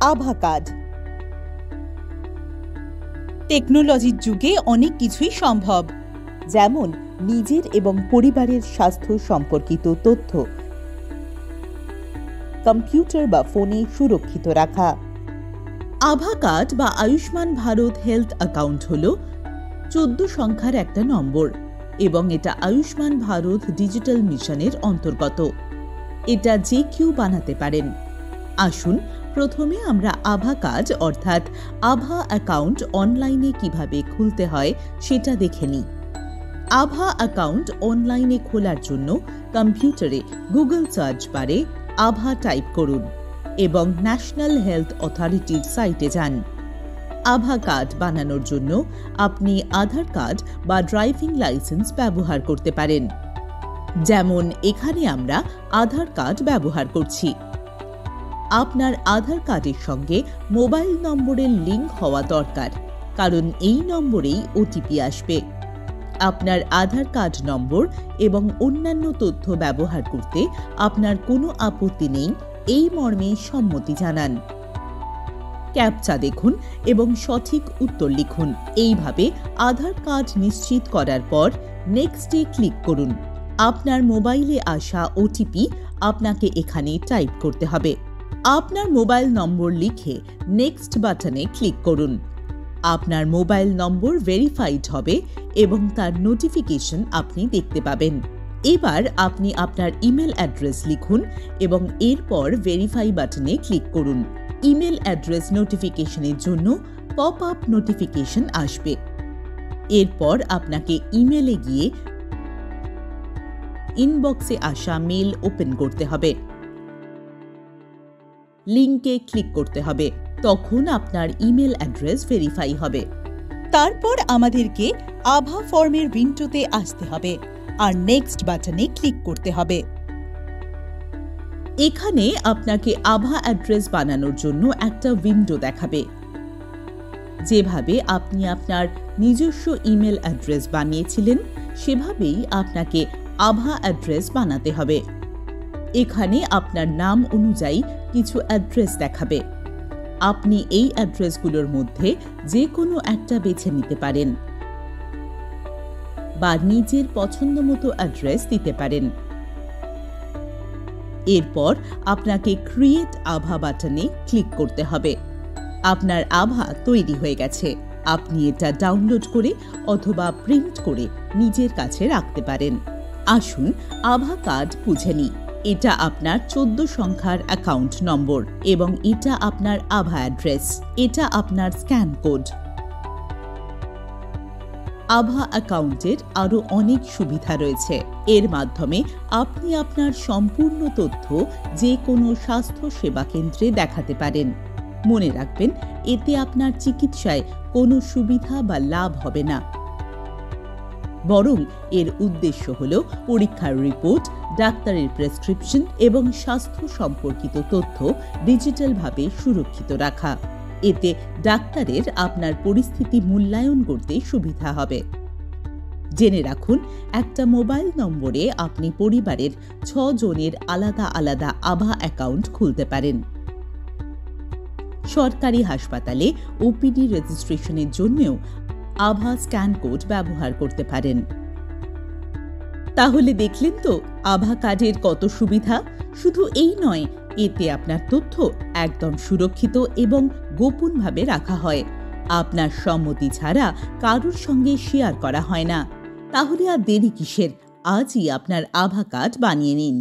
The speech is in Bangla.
আভা কার্ড। টেকনোলজির যুগে অনেক কিছুই সম্ভব, যেমন নিজের এবং পরিবারের স্বাস্থ্য সম্পর্কিত তথ্য কম্পিউটার বা ফোনে সুরক্ষিত রাখা। আভা কার্ড বা আয়ুষ্মান ভারত হেলথ অ্যাকাউন্ট হল 14 সংখ্যার একটা নম্বর এবং এটা আয়ুষ্মান ভারত ডিজিটাল মিশনের অন্তর্গত। এটা যে কেউ বানাতে পারেন। আসুন প্রথমে আমরা আভা কার্ড অর্থাৎ আভা অ্যাকাউন্ট অনলাইনে কিভাবে খুলতে হয় সেটা দেখে নিই। আভা অ্যাকাউন্ট অনলাইনে খোলার জন্য কম্পিউটারে গুগল সার্চ বারে আভা টাইপ করুন এবং ন্যাশনাল হেলথ অথরিটির সাইটে যান। আভা কার্ড বানানোর জন্য আপনি আধার কার্ড বা ড্রাইভিং লাইসেন্স ব্যবহার করতে পারেন। যেমন এখানে আমরা আধার কার্ড ব্যবহার করছি। আপনার আধার কার্ডের সঙ্গে মোবাইল নম্বরের লিঙ্ক হওয়া দরকার, কারণ এই নম্বরেই ওটিপি আসবে। আপনার আধার কার্ড নম্বর এবং অন্যান্য তথ্য ব্যবহার করতে আপনার কোনো আপত্তি নেই এই মর্মে সম্মতি জানান। ক্যাপচা দেখুন এবং সঠিক উত্তর লিখুন। এইভাবে আধার কার্ড নিশ্চিত করার পর নেক্সটে ক্লিক করুন। আপনার মোবাইলে আসা ওটিপি আপনাকে এখানে টাইপ করতে হবে। আপনার মোবাইল নম্বর লিখে নেক্সট বাটনে ক্লিক করুন। আপনার মোবাইল নম্বর ভেরিফাইড হবে এবং তার নোটিফিকেশন আপনি দেখতে পাবেন। এবার আপনি আপনার ইমেল অ্যাড্রেস লিখুন এবং এরপর ভেরিফাই বাটনে ক্লিক করুন। ইমেল অ্যাড্রেস নোটিফিকেশনের জন্য পপ আপ নোটিফিকেশন আসবে। এরপর আপনাকে ইমেলে গিয়ে ইনবক্সে আসা মেল ওপেন করতে হবে। লিংকে ক্লিক করতে হবে, তখন আপনার ইমেল অ্যাড্রেস ভেরিফাই হবে। তারপর আমাদেরকে আভা ফর্মের উইন্ডোতে আসতে হবে আর নেক্সট বাটনে ক্লিক করতে হবে। এখানে আপনাকে আভা অ্যাড্রেস বানানোর জন্য একটা উইন্ডো দেখাবে। যেভাবে আপনি আপনার নিজস্ব ইমেল অ্যাড্রেস বানিয়েছিলেন সেভাবেই আপনাকে আভা অ্যাড্রেস বানাতে হবে। এখানে আপনার নাম অনুযায়ী কিছু অ্যাড্রেস দেখাবে। আপনি এই অ্যাড্রেসগুলোর মধ্যে যে কোনো একটা বেছে নিতে পারেন বা নিজের পছন্দ মতো অ্যাড্রেস দিতে পারেন। এরপর আপনাকে ক্রিয়েট আভা বাটনে ক্লিক করতে হবে। আপনার আভা তৈরি হয়ে গেছে। আপনি এটা ডাউনলোড করে অথবা প্রিন্ট করে নিজের কাছে রাখতে পারেন। আসুন আভা কার্ড বুঝে নিই। এটা আপনার 14 সংখ্যার অ্যাকাউন্ট নম্বর এবং এটা আপনার আভা অ্যাড্রেস। এটা আপনার স্ক্যান কোড। আভা অ্যাকাউন্টের আরও অনেক সুবিধা রয়েছে। এর মাধ্যমে আপনি আপনার সম্পূর্ণ তথ্য যে কোনো স্বাস্থ্য সেবা কেন্দ্রে দেখাতে পারেন। মনে রাখবেন, এতে আপনার চিকিৎসায় কোনো সুবিধা বা লাভ হবে না, বরং এর উদ্দেশ্য হল পরীক্ষার রিপোর্ট, ডাক্তারের প্রেসক্রিপশন এবং স্বাস্থ্য সম্পর্কিত তথ্য ডিজিটালভাবে সুরক্ষিত রাখা। এতে ডাক্তারের আপনার পরিস্থিতি মূল্যায়ন করতে সুবিধা হবে। জেনে রাখুন, একটা মোবাইল নম্বরে আপনি পরিবারের 6 জনের আলাদা আলাদা আভা অ্যাকাউন্ট খুলতে পারেন। সরকারি হাসপাতালে ওপিডি রেজিস্ট্রেশনের জন্যও আভা স্ক্যান কোড ব্যবহার করতে পারেন। তাহলে দেখলেন তো আভা কার্ডের কত সুবিধা। শুধু এই নয়, এতে আপনার তথ্য একদম সুরক্ষিত এবং গোপনভাবে রাখা হয়। আপনার সম্মতি ছাড়া কারোর সঙ্গে শেয়ার করা হয় না। তাহলে আর দেরি কিসের? আজই আপনার আভা কার্ড বানিয়ে নিন।